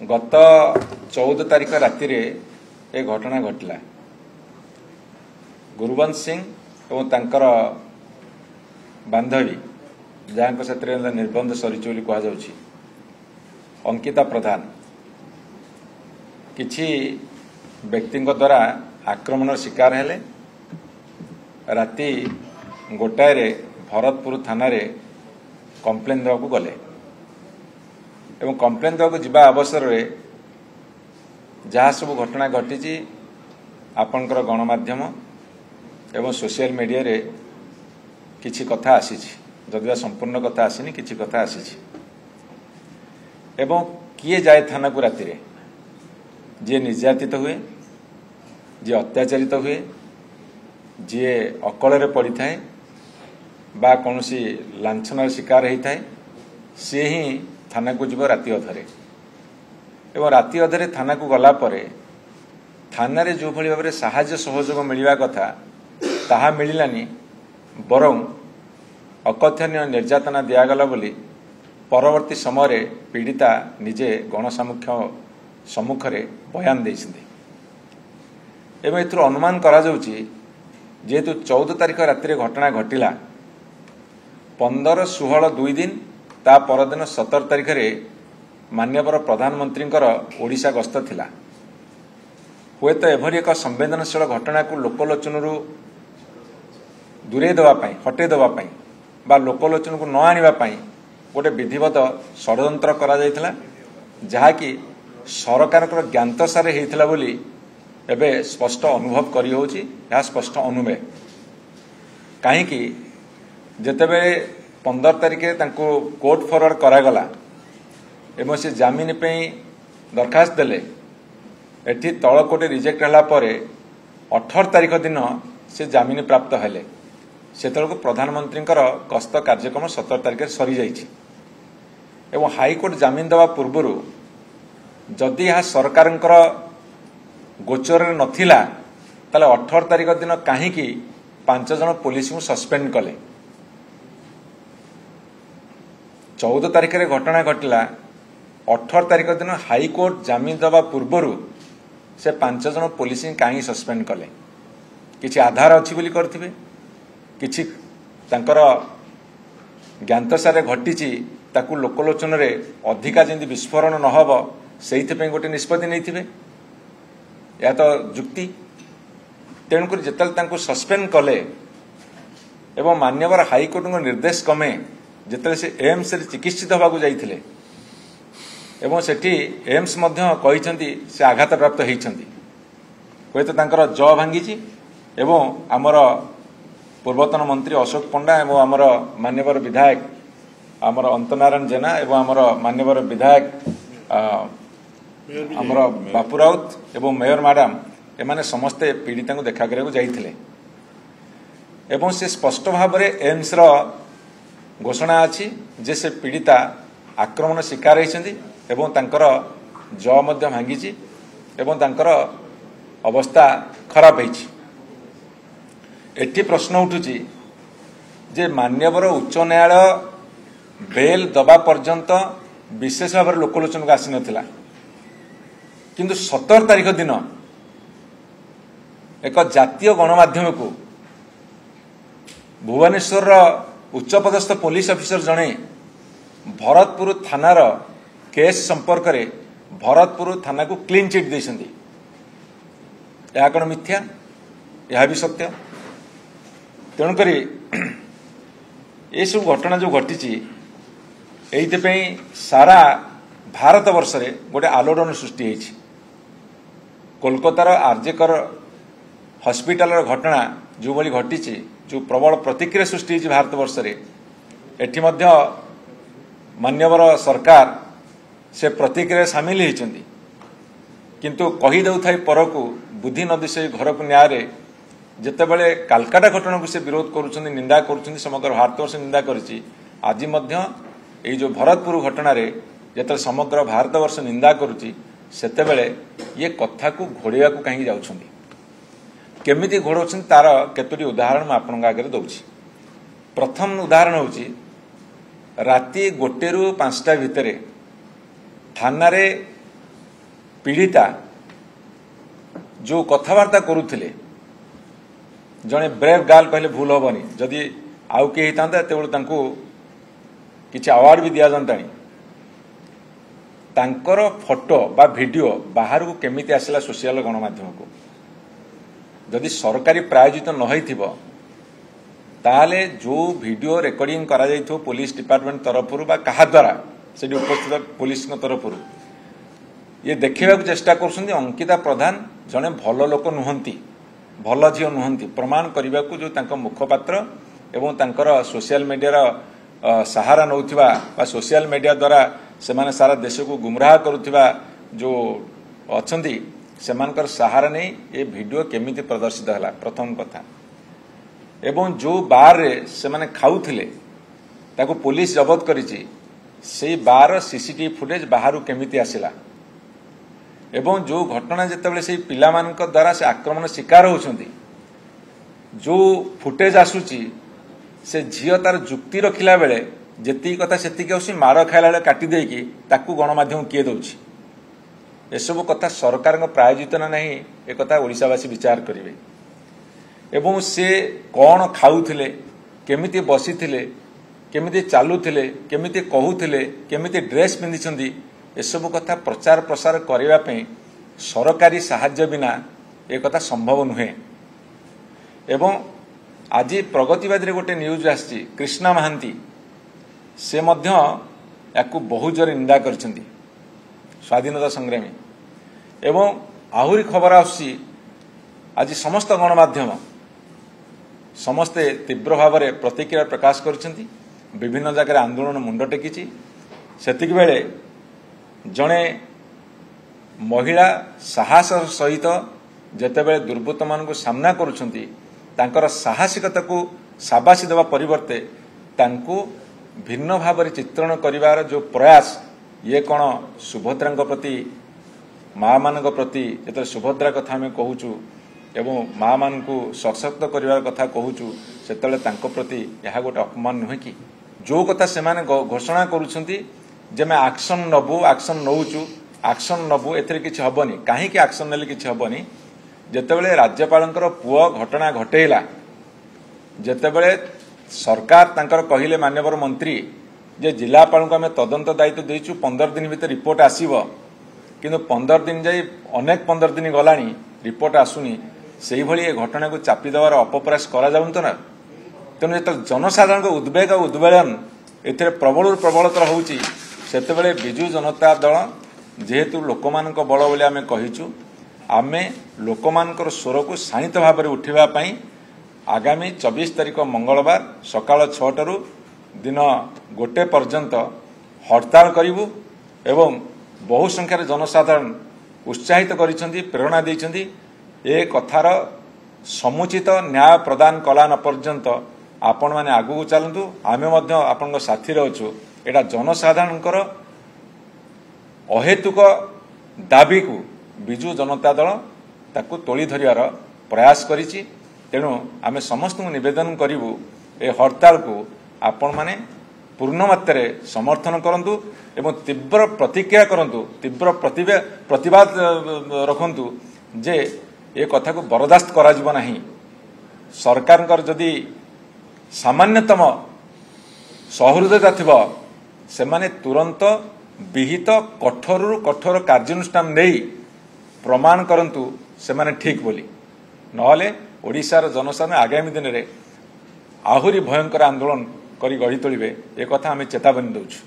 गत 14 तारिख राति ए घटना घटला। गुरुवंश सिंह और तांकर बांधवी जहाँ से निर्बंध सरी कहुच्छी अंकिता प्रधान किछि व्यक्ति द्वारा आक्रमण शिकार हेले। राति गोटाए भरतपुर थाना रे कंप्लेन देवाक गले एवं कंप्लेन देवाक जिबा अवसर में जहाँ सब घटना घटी आपणकर गणमाध्यम एवं सोशल मीडिया रे किछि कथा आसी जदिवा संपूर्ण कथा आसीनी किछि कथा आसी एवं किए जाए थाना को राति रे जी निर्यातित हुए जी अत्याचारित हुए जी अकल पड़ी थाए बा कौन सी लांछनार शिकार होता है सी ही थाना को जीव राति अधरे एवं राति अधरे थाना को गला परे थाना रे जो भली भाव में साहाय्य सहयोग मिलवा कथा ताहा मिलानी बरं अकथनीय निर्यातना दिगला बोली परवर्ती समय पीड़िता निजे गणसामुख्य सम्मुखें बयान देइछन्ति एवं एथुर अनुमान करा जाउछि जेहेतु 14 तारिख राति घटना घटिला 15, 16, 2 दिन ता परदिन 17 तारिख माननीय प्रधानमंत्री ओडिशा गस्त थिला। हुए तो एभली एक संवेदनशील घटना को लोकलोचन दूरे देवाई हटे देवाई बा लोकलोचन को न आने गोटे विधिवत षड्यंत्र करा जायथिला जहाँकि सरकार ज्ञातसारे होता बोली एबे स्पष्ट अनुभव करी होउछि। यह स्पष्ट अनुमेय कहीं जेतेबे 15 तारिख तांको कोर्ट फरवर्ड करागला एवं से जामिन पे दरखास्त देले एठी तल कोर्ट रिजेक्ट होला परे 18 तारिख दिन से जामिन प्राप्त हेले सेतल को प्रधानमंत्री गस्त कार्यक्रम 17 तारिख सरी जाइछि एवं हाईकोर्ट जामिन देवा पूर्व जदि यह सरकार गोचर नथिला ताले 18 तारिख दिन कहीं 5 जन पुलिस को सस्पेंड कले। 14 तारिख रे घटना घटला 18 तारिख दिन हाईकोर्ट जामिन देवा पूर्व से 5 जन पुलिस कहीं सस्पेंड कले किछि आधार अच्छी बोली करथिबे किछि तांकर ज्ञातसारे घटीची ताकू लोकलोचन रे अधिका जेंति विस्फोरण न हबो सेइथिपे गोटे निष्पत्ति नैथिबे या तो जुक्ति तेणुक जिते तांको सस्पेंड कले एवं मान्यवर हाईकोर्ट निर्देश क्रमे जिते से एम्स रे चिकित्सित होगाकू जाइथिले एवं सेठी एम्स मध्य कहिसंती से आघात प्राप्त होइछंती हुए तो तांकर ज भांगी एवं आमर पूर्वतन मंत्री अशोक पंडा एवं आमर मान्यवर विधायक आमर अंतनारायण जेना एवं आमर मान्यवर विधायक आमर बापू राउत एवं मेयर मैडम एमाने समस्ते पीड़िता को देखा करने जाइथिले एवं से स्पष्ट भाव में एम्स रो घोषणा अच्छी जे से पीड़िता आक्रमण शिकार होइछन्ति एवं तांकर ज मध्य भांगी एवं तांकर अवस्था खराब होइछि। एठी प्रश्न उठुची जे मान्यवर उच्च न्यायालय बेल दबा पर्यंत विशेष भाव लोकलोचन को आसी नथिला किंतु 17 तारिख दिन एक जातीय गणमाध्यम को भुवनेश्वर उच्चपदस्थ पुलिस ऑफिसर जड़े भरतपुर थानार केस संपर्क में भरतपुर थाना को क्लीन चिट देइछन्ति। यह कौन मिथ्या यह भी सत्य तेणुक ये सब घटना जो घटी ये सारा भारत वर्ष रे गोटे आलोड़न सृष्टि होइछि। कोलकातार आरजेकर हॉस्पिटल घटना जो भली घटी जो प्रबल प्रतिक्रिया सृष्टि होइछि भारत वर्ष रे एठी मध्य मान्यवर सरकार से प्रतिक्रिया सामिल होइछन्ति किंतु कही देउथाई परकू बुद्धि नदी से घर को न्याय जेतेबेले कालकाटा घटना को से विरोध करुछन्ति निंदा करुछन्ति समग्र भारतवर्ष निंदा करिछि आज मध्य ये जो भरतपुर घटना रे जेते समग्र भारतवर्ष निंदा करुछि सेतेबेले ये कथा को घोड़ेवा को कहीं जाउछन्ति केमिति घोड़ौछन्ति तार केतोटी उदाहरण मैं आपन आगे दउछि। प्रथम उदाहरण होछि राति 1 ରୁ 5ଟା ଭିତରେ थाना रे पीड़िता जो कथबार्ता करुले जड़े ब्रेव गर्ल कहले भूल हेनी जदि आउ किए होता किसी अवार्ड भी दि जाता तांकर फोटो बा वीडियो बाहर को केमिति आसला सोशल गणमाध्यम को जदि सरकारी प्रायोजित न हो ताले जो वीडियो रेकर्डिंग करा जाइथो पुलिस डिपार्टमेंट तरफ बा कहा द्वारा से उपस्थित पुलिस तरफ ये देखा चेष्टा कर अंकिता प्रधान जड़े भल लोक नुहंती भल झील नुहंती प्रमाण करने को जो तांको मुखपात्र एवं तांकर सोशल मीडिया सहारा नौथिबा बा सोशल मीडिया द्वारा से माने सारा देश को गुमराह करुथिबा जो अछंती सेमानकर सहारा नहीं ये वीडियो केमिति प्रदर्शित हला प्रथम कथा एवं जो बार रे से माने खाउथिले ताको पुलिस जबत करिछि से बार सीसीटीवी फुटेज बाहर केमिति आसिला एवं जो घटना जितेबाला से पिलामानक द्वारा से आक्रमण शिकार होउछंती जो फुटेज आसुची से झील तार जुक्ति रखिला बेले जेती कथा सेतिक आसी मार खाइला बेले काटी देकी ताकू गणमाध्यम किए दउछि एसबु कथा सरकार प्रायोजित ना नहीं एक कथा ओडिशावासी विचार करेंगे एवं से कौन खाऊले केमिति बसीथिले केमिति चालुथिले केमिति कहूथिले केमिति ड्रेस पिंधिछंती एसबु कथा प्रचार प्रसार करबा पई सरकारी सहायता बिना एक कथा संभव नुहे एवं आज प्रगतिवादी गोटे न्यूज आसी कृष्णा महांती से मध्य याकू बहुत जोर निंदा करछंती स्वाधीनता संग्रामी एवं आहुरी खबर आसी आज समस्त गणमाध्यम समस्ते तीव्र भाव में प्रतिक्रिया प्रकाश करछंती विभिन्न जगह आंदोलन मुंड टेकी सेतिक बेले जड़े महिला साहस सहित जेतेबेले दुर्बृत्त मान सामना करुछंती तांकर साहसिकता को शाबाशी देवा परिवर्ते तांको भिन्न भाव में चित्रण करिवार जो प्रयास ये कौन सुभद्रा प्रति माँ मान प्रति जो सुभद्रा कथा आम कहूचु एवं माँ मान को सशक्त करार कथा कहूचु से प्रति यह गोटे अपमान नुहे कि जो कथा से घोषणा करुछंती जे मैं एक्शन नबू एक्शन नौचु एक्शन नबू एथरे किछि हबनी काहे कि एक्शन नेले किछि हबनी जेतेबेले राज्यपालंकर पुओ घटना घटेला जेतेबेले सरकार तांकर कहिले मान्यवर मंत्री जे जिलापाल को आम तदंत दायित्व देचु 15 दिन भीतर रिपोर्ट आसीबो किंतु 15 दिन जाई अनेक 15 दिन गलानी रिपोर्ट आसुनी सेही भली ए घटना को चापी देवार अपप्रयास करा जाउंत ना तेणु जो जनसाधारण को उद्वेग और उद्वेलन एथिरे प्रबल प्रबलतर होउची सेतेबेले बिजु जनता दल जेहेतु लोकमानक बल बोली आम कहिचु आमे लोकमानकर स्वर को शाणित भाव में उठेबा पई आगामी 24 तारिख मंगलवार सकाल 6 दिन 1 पर्यंत हड़ताल करिवु एवं बहु संख्यार जनसाधारण उत्साहित करिसेंती प्रेरणा देइसेंती ए कथार समुचित न्याय प्रदान कला न पर्यंत आपण माने आगु चलतु आमे मध्य आपन साथी रहछु एटा जनसाधारणकर अहेतुक दाबी को बिजु जनता दल ताकू तोली धरियार प्रयास करिछि तेणु आमे समस्त निवेदन करिवु ए हड़ताल को आपण माने पूर्ण मात्रा समर्थन करंतु एवं तीव्र प्रतिक्रिया करंतु तीव्र प्रतिवाद रखंतु जे ए कथा को बर्दाश्त करा जिवो नाही सरकार जदि सामान्यतम सहृदयता थिबो से माने तुरंत विहित कठोर कठोर कार्यानुष्ठान नहीं प्रमाण करंतु से माने ठीक बोली नहले ओडिशार जनसाधारण आगामी दिन में आहुरी भयंकर आंदोलन करी गढ़ी तोलिबे ए कथा आमे चेतावनी दउछु।